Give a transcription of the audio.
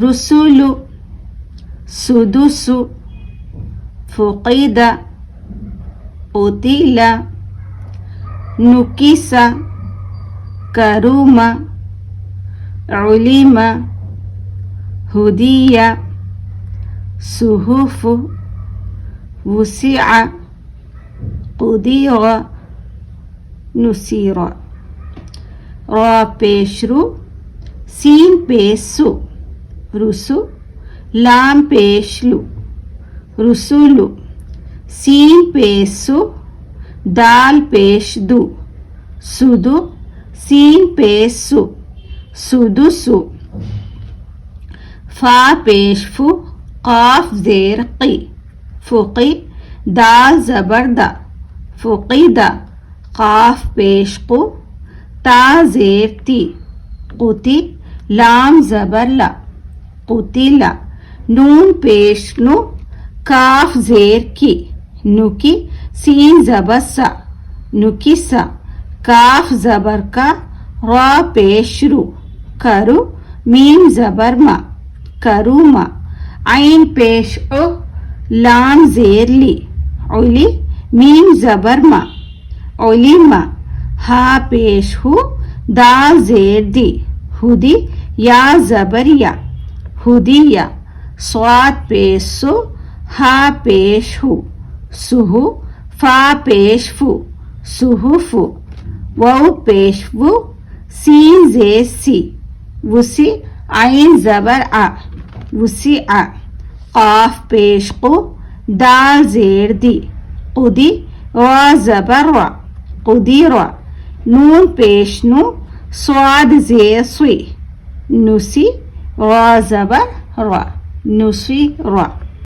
رسل سدس فقد قتل نكس كرم علم هدي صحف وسع قدر نصير را پیشرو سین پیسو رسو لام پیشلو رسولو سین پیسو دال پیشدو سدو سین پیسو سدسو فا پیشفو قاف زیر قی فقی دال زبردا فقیدا قاف پیشقو تا زیر تی قتی لام زبرلا قتلا نون پیشنو काफ जेर की नुकी सीन जबसा नुकिसा काफ जबर का रा पेशरू करू मीम जबर मा करूमा आइन पेश ओ लाम जेर ली उली मीम जबर मा उलिमा हा पेश हु दाल जेर दी हुदी या जबरिया हुदिया स्वाद पेशो हा पेश हु सुहु फा पेश फु सुहुफु वौ पेश वु सीन जे सी वुसी आइन जबर आ वुसी आ काफ पेश को दाल जेर दी कुदी वा जबर वा कुदीरा नून पेश नु स्वाद जेर सुई नुसी वा जबर रा नुसी रा